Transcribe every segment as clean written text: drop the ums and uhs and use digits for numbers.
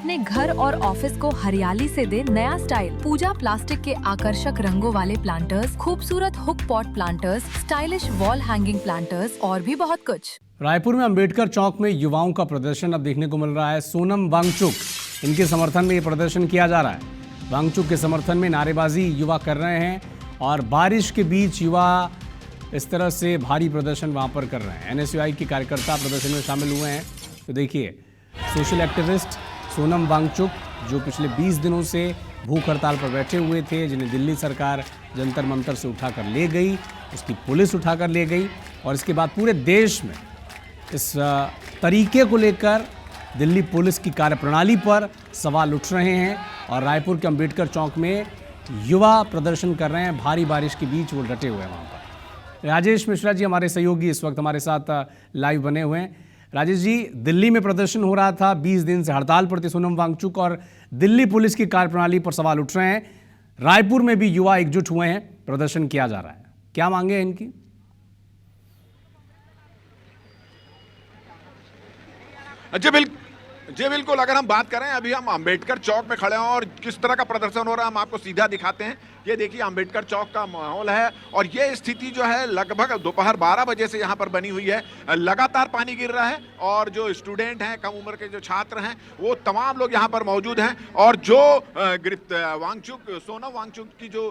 अपने घर और ऑफिस को हरियाली से दे नया स्टाइल। पूजा प्लास्टिक के आकर्षक रंगों वाले प्लांटर्स, खूबसूरत hook pot planters, stylish wall hanging planters और भी बहुत कुछ। रायपुर में अंबेडकर चौक में युवाओं का प्रदर्शन अब देखने को मिल रहा है। सोनम वांगचुक, इनके समर्थन में ये प्रदर्शन किया जा रहा है। वांगचुक के समर्थन में नारेबाजी युवा कर रहे हैं और बारिश के बीच युवा इस तरह से भारी प्रदर्शन वहां पर कर रहे हैं। एनएसयूआई के कार्यकर्ता प्रदर्शन में शामिल हुए हैं। तो देखिए, सोशल एक्टिविस्ट सोनम वांगचुक जो पिछले 20 दिनों से भूख हड़ताल पर बैठे हुए थे, जिन्हें दिल्ली सरकार जंतर मंतर से उठाकर ले गई, उसकी पुलिस उठाकर ले गई और इसके बाद पूरे देश में इस तरीके को लेकर दिल्ली पुलिस की कार्यप्रणाली पर सवाल उठ रहे हैं। और रायपुर के अंबेडकर चौक में युवा प्रदर्शन कर रहे हैं। भारी बारिश के बीच वो डटे हुए हैं वहाँ पर। राजेश मिश्रा जी हमारे सहयोगी इस वक्त हमारे साथ लाइव बने हुए हैं। राजेश जी, दिल्ली में प्रदर्शन हो रहा था, 20 दिन से हड़ताल पर थे सोनम वांगचुक और दिल्ली पुलिस की कार्यप्रणाली पर सवाल उठ रहे हैं। रायपुर में भी युवा एकजुट हुए हैं, प्रदर्शन किया जा रहा है। क्या मांगे हैं इनकी? जी बिल्कुल, अगर हम बात करें, अभी हम अंबेडकर चौक में खड़े हैं और किस तरह का प्रदर्शन हो रहा है हम आपको सीधा दिखाते हैं। ये देखिए अंबेडकर चौक का माहौल है और ये स्थिति जो है लगभग दोपहर 12 बजे से यहाँ पर बनी हुई है। लगातार पानी गिर रहा है और जो स्टूडेंट हैं, कम उम्र के जो छात्र हैं, वो तमाम लोग यहाँ पर मौजूद हैं। और जो सोनम वांगचुक की जो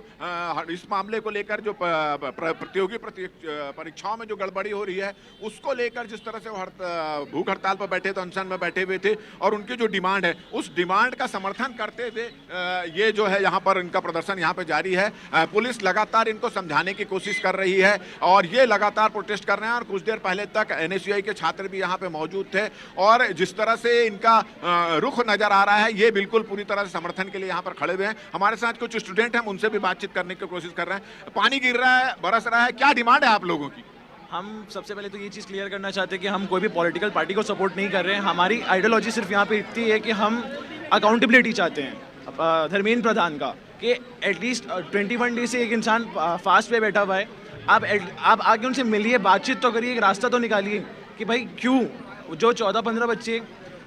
इस मामले को लेकर जो प्रतियोगी परीक्षाओं में जो गड़बड़ी हो रही है, उसको लेकर जिस तरह से वो भूख हड़ताल पर बैठे थे, अनशन में बैठे हुए थे और उनकी जो डिमांड है, उस डिमांड का समर्थन करते हुए ये जो है यहाँ पर इनका प्रदर्शन यहाँ पे जारी है। पुलिस लगातार इनको समझाने की कोशिश कर रही है और ये लगातार प्रोटेस्ट कर रहे हैं। और कुछ देर पहले तक एनएसयूआई के छात्र भी यहाँ पे मौजूद थे और जिस तरह से इनका रुख नजर आ रहा है, ये बिल्कुल पूरी तरह से समर्थन के लिए यहाँ पर खड़े हुए हैं। हमारे साथ कुछ स्टूडेंट हैं, उनसे भी बातचीत करने की कोशिश कर रहे हैं। पानी गिर रहा है, बरस रहा है, क्या डिमांड है आप लोगों की? हम सबसे पहले तो ये चीज़ क्लियर करना चाहते हैं कि हम कोई भी पॉलिटिकल पार्टी को सपोर्ट नहीं कर रहे हैं। हमारी आइडियोलॉजी सिर्फ यहाँ पे इतनी है कि हम अकाउंटेबिलिटी चाहते हैं धर्मेंद्र प्रधान का, कि एटलीस्ट 21 डे से एक इंसान फास्ट पे बैठा हुआ है। आप आके उनसे मिलिए, बातचीत तो करिए, एक रास्ता तो निकालिए कि भाई क्यों जो 14-15 बच्चे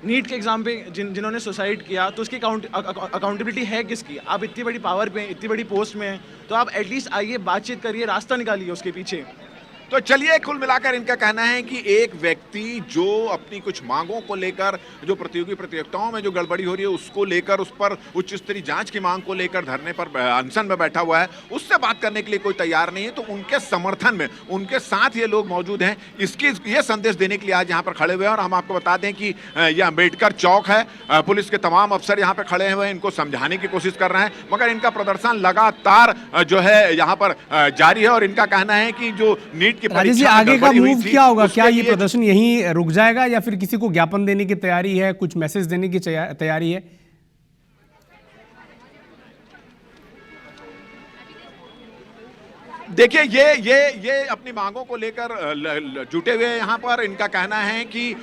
नीट के एग्ज़ाम पे जिन्होंने सुसाइड किया, तो उसकी अकाउंटेबिलिटी है किसकी? आप इतनी बड़ी पावर पे, इतनी बड़ी पोस्ट में हैं, तो आप एटलीस्ट आइए, बातचीत करिए, रास्ता निकालिए उसके पीछे। तो चलिए, कुल मिलाकर इनका कहना है कि एक व्यक्ति जो अपनी कुछ मांगों को लेकर, जो प्रतियोगी प्रतियोगिताओं में जो गड़बड़ी हो रही है उसको लेकर, उस पर उच्च स्तरीय जांच की मांग को लेकर धरने पर अनशन में बैठा हुआ है, उससे बात करने के लिए कोई तैयार नहीं है। तो उनके समर्थन में उनके साथ ये लोग मौजूद हैं, ये संदेश देने के लिए आज यहाँ पर खड़े हुए हैं। और हम आपको बता दें कि ये अंबेडकर चौक है, पुलिस के तमाम अफसर यहाँ पर खड़े हुए हैं, इनको समझाने की कोशिश कर रहे हैं, मगर इनका प्रदर्शन लगातार जो है यहाँ पर जारी है। और इनका कहना है कि जो नीट राजेश जी, आगे का मूव क्या होगा? क्या ये प्रदर्शन यहीं रुक जाएगा या फिर किसी को ज्ञापन देने की तैयारी है, कुछ मैसेज देने की तैयारी है? देखिए, ये अपनी मांगों को लेकर जुटे हुए यहाँ पर। इनका कहना है कि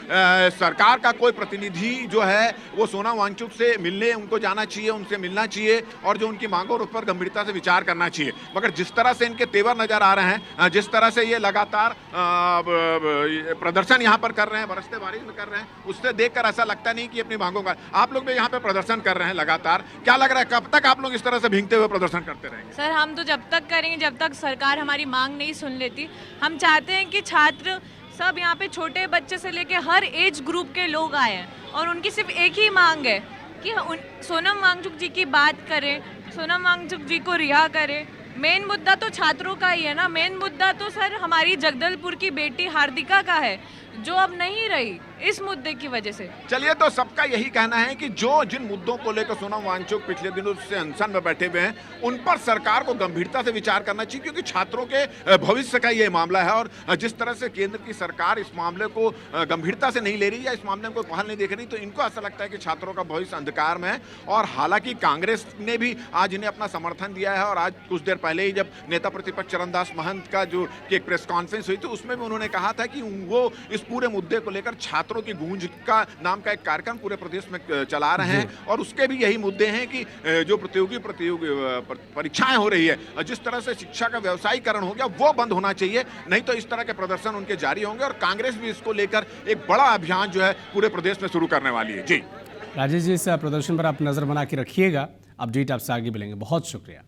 सरकार का कोई प्रतिनिधि जो है वो सोनम वांगचुक से मिलने उनको जाना चाहिए, उनसे मिलना चाहिए और जो उनकी मांगों उस पर गंभीरता से विचार करना चाहिए। मगर जिस तरह से इनके तेवर नजर आ रहे हैं, जिस तरह से ये लगातार प्रदर्शन यहाँ पर कर रहे हैं, बरसते बारिश में कर रहे हैं, उससे देखकर ऐसा लगता नहीं कि अपनी मांगों का। आप लोग भी यहाँ पे प्रदर्शन कर रहे हैं लगातार, क्या लग रहा है कब तक आप लोग इस तरह से भींगते हुए प्रदर्शन करते रहेंगे? सर, हम तो जब तक करेंगे जब तक सरकार हमारी मांग नहीं सुन लेती। हम चाहते हैं कि छात्र सब यहाँ पे, छोटे बच्चे से लेके हर एज ग्रुप के लोग आए हैं और उनकी सिर्फ एक ही मांग है कि सोनम वांगचुक जी की बात करें, सोनम वांगचुक जी को रिहा करें। मेन मुद्दा तो छात्रों का ही है ना, मेन मुद्दा तो सर हमारी जगदलपुर की बेटी हार्दिका का है, जो अब नहीं रही इस मुद्दे की वजह से। चलिए, तो सबका यही कहना है कि जिन मुद्दों को लेकर सोनम वांगचुक पिछले दिनों से अनशन में बैठे हुए हैं, उन पर सरकार को गंभीरता से विचार करना चाहिए, क्योंकि छात्रों के भविष्य का ये मामला है। और जिस तरह से केंद्र की सरकार इस मामले को गंभीरता से नहीं ले रही या इस मामले में कोई पहल नहीं देख रही, तो इनको ऐसा लगता है कि छात्रों का भविष्य अंधकार में है। और हालांकि कांग्रेस ने भी आज इन्हें अपना समर्थन दिया है और आज कुछ देर पहले ही जब नेता प्रतिपक्ष चरणदास महंत का जो एक प्रेस कॉन्फ्रेंस हुई थी, उसमें भी उन्होंने कहा था कि वो इस पूरे मुद्दे को लेकर छात्रों की गूंज का नाम का एक कार्यक्रम पूरे प्रदेश में चला रहे हैं। और उसके भी यही मुद्दे हैं कि जो प्रतियोगी परीक्षाएं हो रही है, जिस तरह से शिक्षा का व्यवसायीकरण हो गया, वो बंद होना चाहिए, नहीं तो इस तरह के प्रदर्शन उनके जारी होंगे। और कांग्रेस भी इसको लेकर एक बड़ा अभियान जो है पूरे प्रदेश में शुरू करने वाली है। जी राजेश जी, इस प्रदर्शन पर आप नज़र बना के रखिएगा, अपडेट आपसे आगे मिलेंगे। बहुत शुक्रिया।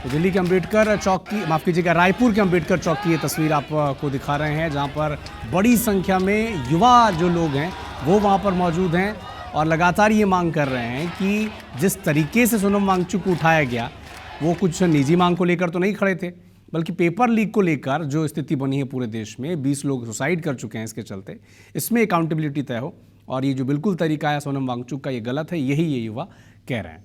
तो दिल्ली के अंबेडकर चौक की, माफ़ कीजिएगा, रायपुर के अंबेडकर चौक की ये तस्वीर आपको दिखा रहे हैं, जहां पर बड़ी संख्या में युवा जो लोग हैं वो वहां पर मौजूद हैं और लगातार ये मांग कर रहे हैं कि जिस तरीके से सोनम वांगचुक को उठाया गया वो कुछ निजी मांग को लेकर तो नहीं खड़े थे, बल्कि पेपर लीक को लेकर जो स्थिति बनी है पूरे देश में, 20 लोग सुसाइड कर चुके हैं इसके चलते, इसमें अकाउंटेबिलिटी तय हो। और ये जो बिल्कुल तरीका है सोनम वांगचुक का, ये गलत है, यही ये युवा कह रहे हैं।